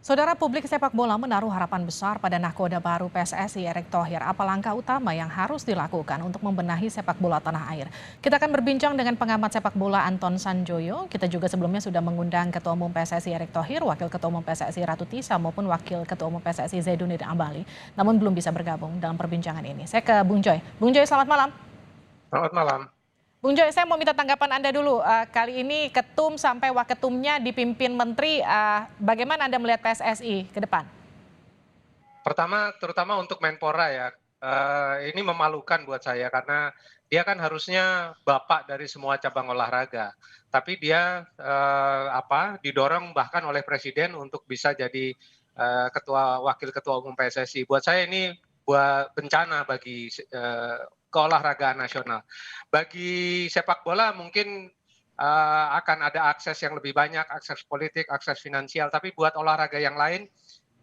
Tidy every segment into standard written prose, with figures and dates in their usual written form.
Saudara, publik sepak bola menaruh harapan besar pada nahkoda baru PSSI Erick Thohir. Apa langkah utama yang harus dilakukan untuk membenahi sepak bola tanah air? Kita akan berbincang dengan pengamat sepak bola Anton Sanjoyo. Kita juga sebelumnya sudah mengundang Ketua Umum PSSI Erick Thohir, Wakil Ketua Umum PSSI Ratu Tisa maupun Wakil Ketua Umum PSSI Zainuddin Amali. Namun belum bisa bergabung dalam perbincangan ini. Saya ke Bung Joy. Bung Joy, selamat malam. Selamat malam. Bung Joy, saya mau minta tanggapan Anda dulu. Kali ini ketum sampai waketumnya dipimpin menteri. Bagaimana Anda melihat PSSI ke depan? Pertama, terutama untuk Menpora ya, ini memalukan buat saya karena dia kan harusnya bapak dari semua cabang olahraga. Tapi dia didorong bahkan oleh presiden untuk bisa jadi wakil ketua umum PSSI. Buat saya ini buat bencana bagi keolahragaan nasional. Bagi sepak bola mungkin akan ada akses yang lebih banyak, akses politik, akses finansial. Tapi buat olahraga yang lain,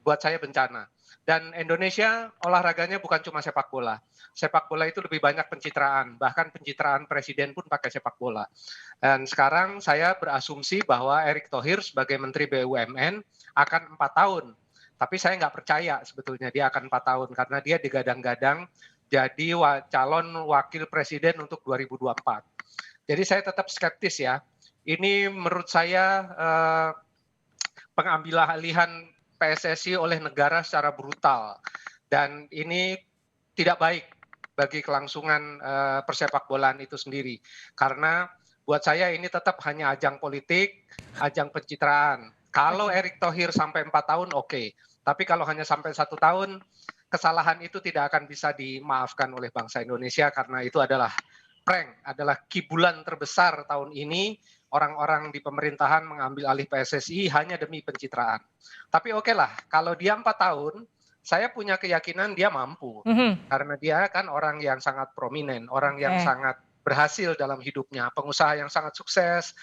buat saya bencana. Dan Indonesia olahraganya bukan cuma sepak bola. Sepak bola itu lebih banyak pencitraan, bahkan pencitraan presiden pun pakai sepak bola. Dan sekarang saya berasumsi bahwa Erick Thohir sebagai Menteri BUMN akan 4 tahun. Tapi saya nggak percaya sebetulnya dia akan 4 tahun karena dia digadang-gadang jadi calon wakil presiden untuk 2024. Jadi saya tetap skeptis ya. Ini menurut saya pengambilan PSSI oleh negara secara brutal dan ini tidak baik bagi kelangsungan persepakbolaan itu sendiri karena buat saya ini tetap hanya ajang politik, ajang pencitraan. Kalau Erick Thohir sampai 4 tahun oke, tapi kalau hanya sampai 1 tahun kesalahan itu tidak akan bisa dimaafkan oleh bangsa Indonesia karena itu adalah prank, adalah kibulan terbesar tahun ini. Orang-orang di pemerintahan mengambil alih PSSI hanya demi pencitraan. Tapi oke lah, kalau dia 4 tahun, saya punya keyakinan dia mampu. Karena dia kan orang yang sangat prominent, orang yang sangat berhasil dalam hidupnya, pengusaha yang sangat sukses,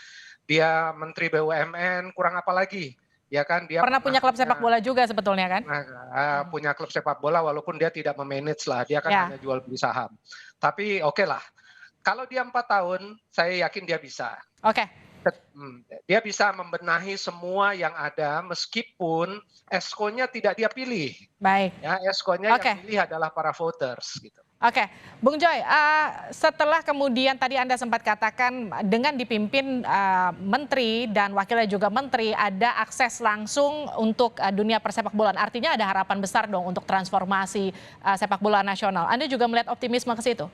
dia Menteri BUMN, kurang apa lagi? Ya kan, dia Pernah punya klub sepak bola juga sebetulnya kan? punya klub sepak bola walaupun dia tidak memanage lah, dia kan hanya jual beli saham. Tapi oke lah, kalau dia 4 tahun, saya yakin dia bisa. Oke. Dia bisa membenahi semua yang ada meskipun ESCO-nya tidak dia pilih. Baik. Ya, ESCO-nya yang pilih adalah para voters gitu. Oke, Bung Joy, setelah kemudian tadi Anda sempat katakan dengan dipimpin menteri dan wakilnya juga menteri ada akses langsung untuk dunia persepak bolaan. Artinya ada harapan besar dong untuk transformasi sepak bola nasional. Anda juga melihat optimisme ke situ?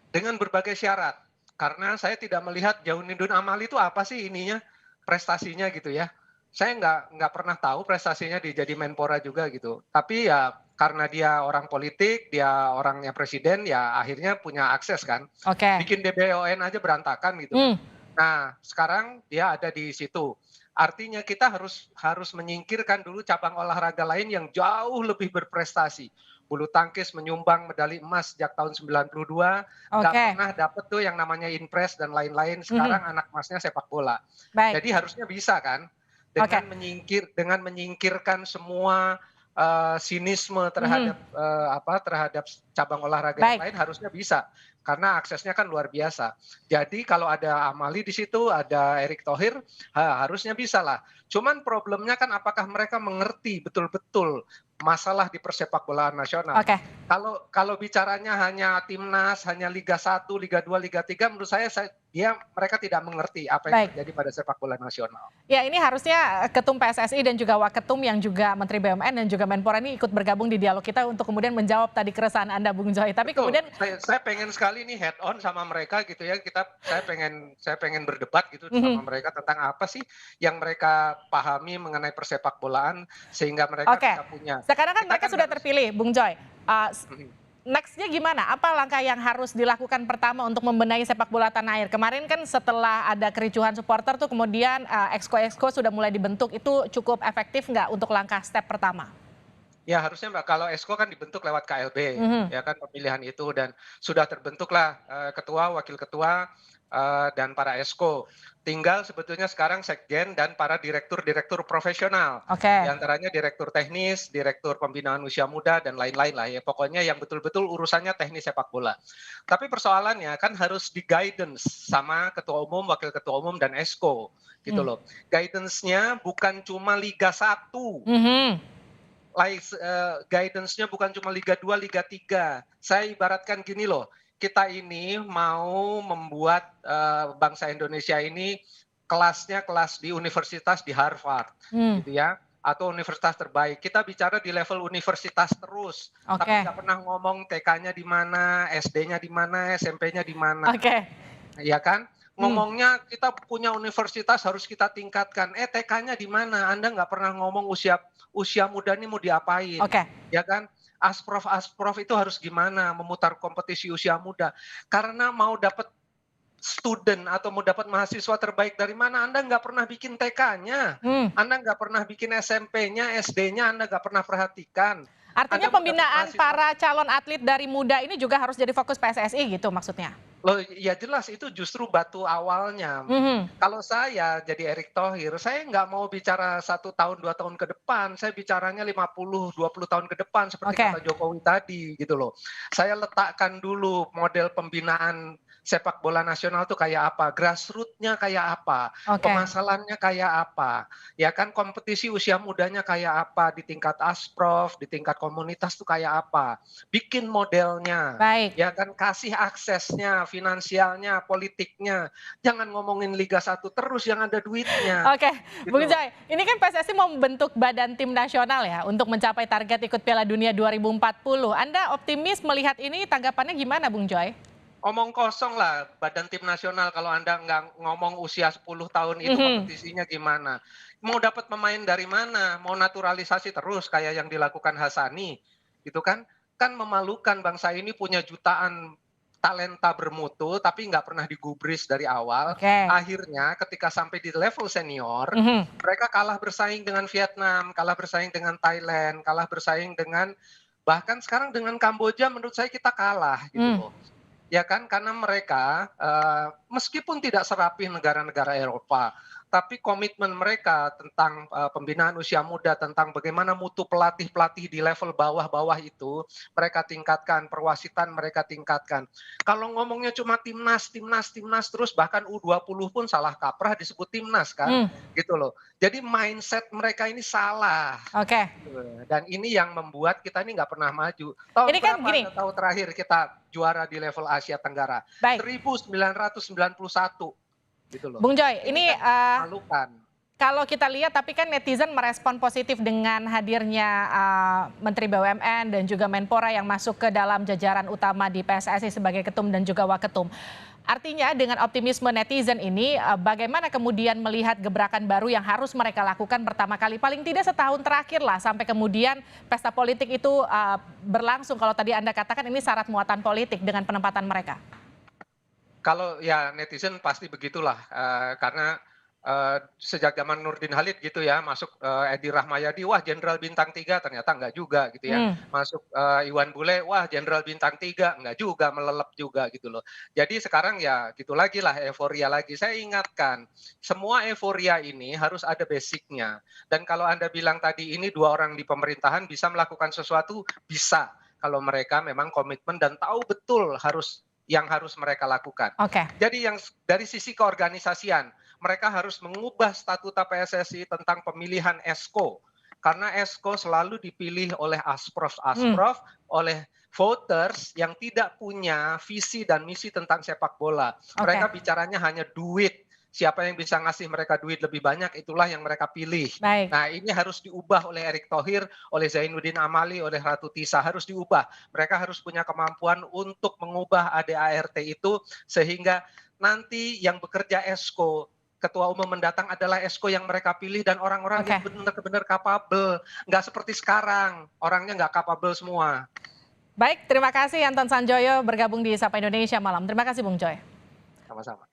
Dengan berbagai syarat. Karena saya tidak melihat Zainuddin Amali itu apa sih ininya, prestasinya gitu ya. Saya nggak pernah tahu prestasinya di jadi Menpora juga gitu. Tapi ya karena dia orang politik, dia orangnya presiden, ya akhirnya punya akses kan. Bikin DBON aja berantakan gitu. Nah, sekarang dia ada di situ. Artinya kita harus menyingkirkan dulu cabang olahraga lain yang jauh lebih berprestasi. Bulu tangkis menyumbang medali emas sejak tahun 92, nggak pernah dapet tuh yang namanya Inpres dan lain-lain. Sekarang anak emasnya sepak bola. Jadi harusnya bisa kan, dengan menyingkirkan semua sinisme terhadap terhadap cabang olahraga yang lain harusnya bisa karena aksesnya kan luar biasa. Jadi kalau ada Amali di situ, ada Erick Thohir, harusnya bisa lah. Cuman problemnya kan apakah mereka mengerti betul-betul masalah di persepakbolaan nasional. Kalau bicaranya hanya timnas, hanya Liga 1, Liga 2, Liga 3, menurut saya mereka tidak mengerti apa yang terjadi pada sepak bola nasional. Ya, ini harusnya Ketum PSSI dan juga Waketum yang juga Menteri BUMN dan juga Menpora ini ikut bergabung di dialog kita untuk kemudian menjawab tadi keresahan Anda, Bung Joy. Tapi kemudian saya pengen sekali nih head on sama mereka gitu ya. Saya pengen berdebat gitu sama mereka tentang apa sih yang mereka pahami mengenai persepak bolaan sehingga mereka bisa punya. Sekarang kan mereka sudah terpilih, Bung Joy. Next-nya gimana? Apa langkah yang harus dilakukan pertama untuk membenahi sepak bola tanah air? Kemarin kan setelah ada kericuhan supporter tuh kemudian exco sudah mulai dibentuk. Itu cukup efektif nggak untuk langkah step pertama? Ya harusnya Mbak, kalau Esko kan dibentuk lewat KLB, Mhm. ya kan pemilihan itu dan sudah terbentuklah, ketua, wakil ketua, dan para Esko. Tinggal sebetulnya sekarang sekjen dan para direktur-direktur profesional, di Oke. antaranya direktur teknis, direktur pembinaan usia muda, dan lain-lain lah ya, pokoknya yang betul-betul urusannya teknis sepak bola. Tapi persoalannya kan harus di-guidance sama ketua umum, wakil ketua umum, dan Esko, gitu Mmm. loh. Guidance-nya bukan cuma Liga 1. Mhm. Guidance-nya bukan cuma Liga 2, Liga 3. Saya ibaratkan gini loh, kita ini mau membuat, bangsa Indonesia ini kelasnya kelas di universitas di Harvard, Mmm. gitu ya, atau universitas terbaik. Kita bicara di level universitas terus, tapi Oke. nggak pernah ngomong TK-nya di mana, SD-nya di mana, SMP-nya di mana. Oke. Iya kan? Mmm. Ngomongnya kita punya universitas harus kita tingkatkan, TK-nya di mana? Anda nggak pernah ngomong usia usia muda ini mau diapain, Oke. ya kan? Asprof itu harus gimana memutar kompetisi usia muda. Karena mau dapat student atau mau dapat mahasiswa terbaik dari mana, Anda nggak pernah bikin TK-nya, Mmm. Anda nggak pernah bikin SMP-nya, SD-nya Anda nggak pernah perhatikan. Artinya Anda mau dapat pembinaan mahasiswa. para calon atlet dari muda ini juga harus jadi fokus PSSI gitu maksudnya? Loh, ya jelas itu justru batu awalnya. Mhm. Kalau saya jadi Erick Thohir, saya nggak mau bicara 1 tahun, 2 tahun ke depan, saya bicaranya 50, 20 tahun ke depan seperti Oke. kata Jokowi tadi, gitu loh. Saya letakkan dulu model pembinaan sepak bola nasional tuh kayak apa, grassroots-nya kayak apa, Oke. pemasalannya kayak apa, ya kan kompetisi usia mudanya kayak apa, di tingkat Asprof, di tingkat komunitas tuh kayak apa. Bikin modelnya, Baik. ya kan kasih aksesnya, finansialnya, politiknya. Jangan ngomongin Liga 1 terus yang ada duitnya, Oke, Bung gitu. Joy, ini kan PSSI mau membentuk badan tim nasional ya untuk mencapai target ikut Piala Dunia 2040. Anda optimis melihat ini, tanggapannya gimana Bung Joy? Omong kosong lah badan tim nasional kalau Anda nggak ngomong usia 10 tahun itu Mhm. kompetisinya gimana. Mau dapat pemain dari mana? Mau naturalisasi terus kayak yang dilakukan Hasani, gitu kan? Kan memalukan bangsa ini punya jutaan talenta bermutu tapi nggak pernah digubris dari awal. Oke. Akhirnya ketika sampai di level senior, Mhm. mereka kalah bersaing dengan Vietnam, kalah bersaing dengan Thailand, kalah bersaing dengan bahkan sekarang dengan Kamboja menurut saya kita kalah gitu Mmm. loh. Ya kan, karena mereka, meskipun tidak serapih negara-negara Eropa, tapi komitmen mereka tentang, pembinaan usia muda, tentang bagaimana mutu pelatih-pelatih di level bawah-bawah itu, mereka tingkatkan, perwasitan mereka tingkatkan. Kalau ngomongnya cuma timnas timnas timnas terus, bahkan U20 pun salah kaprah disebut timnas kan, Mmm. gitu loh. Jadi mindset mereka ini salah. Oke. Dan ini yang membuat kita ini nggak pernah maju. Tahun Ini kan berapa gini, Anda tahu terakhir kita juara di level Asia Tenggara? baik, 1991 gitu loh. Bung Joy, Ini ini, kan memalukan. kalau kita lihat tapi kan netizen merespon positif dengan hadirnya, Menteri BUMN dan juga Menpora yang masuk ke dalam jajaran utama di PSSI sebagai ketum dan juga waketum. Artinya dengan optimisme netizen ini, bagaimana kemudian melihat gebrakan baru yang harus mereka lakukan pertama kali, paling tidak setahun terakhir lah sampai kemudian pesta politik itu, berlangsung kalau tadi Anda katakan ini syarat muatan politik dengan penempatan mereka? Kalau ya netizen pasti begitulah, karena, sejak zaman Nurdin Halid gitu ya, masuk, Edi Rahmayadi, wah jenderal bintang 3, ternyata enggak juga gitu ya. Mmm. Masuk, Iwan Bule, wah jenderal bintang 3, enggak juga, melelep juga gitu loh. Jadi sekarang ya gitu lagi lah, euforia lagi. Saya ingatkan, semua euforia ini harus ada basicnya. Dan kalau Anda bilang tadi ini 2 orang di pemerintahan bisa melakukan sesuatu, bisa. Kalau mereka memang komitmen dan tahu betul yang harus mereka lakukan. Oke. Jadi yang dari sisi keorganisasian, mereka harus mengubah statuta PSSI tentang pemilihan Esko. Karena Esko selalu dipilih oleh Mmm. asprof-asprof, oleh voters yang tidak punya visi dan misi tentang sepak bola. Oke. Mereka bicaranya hanya duit. Siapa yang bisa ngasih mereka duit lebih banyak, itulah yang mereka pilih. Baik. Nah, ini harus diubah oleh Erick Thohir, oleh Zainuddin Amali, oleh Ratu Tisa, harus diubah. Mereka harus punya kemampuan untuk mengubah ADART itu sehingga nanti yang bekerja Esko, ketua umum mendatang adalah Esko yang mereka pilih dan orang-orang Oke. yang benar-benar kapabel. Nggak seperti sekarang, orangnya nggak kapabel semua. Baik, terima kasih Anton Sanjoyo bergabung di Sapa Indonesia Malam. Terima kasih Bung Joy. Sama-sama.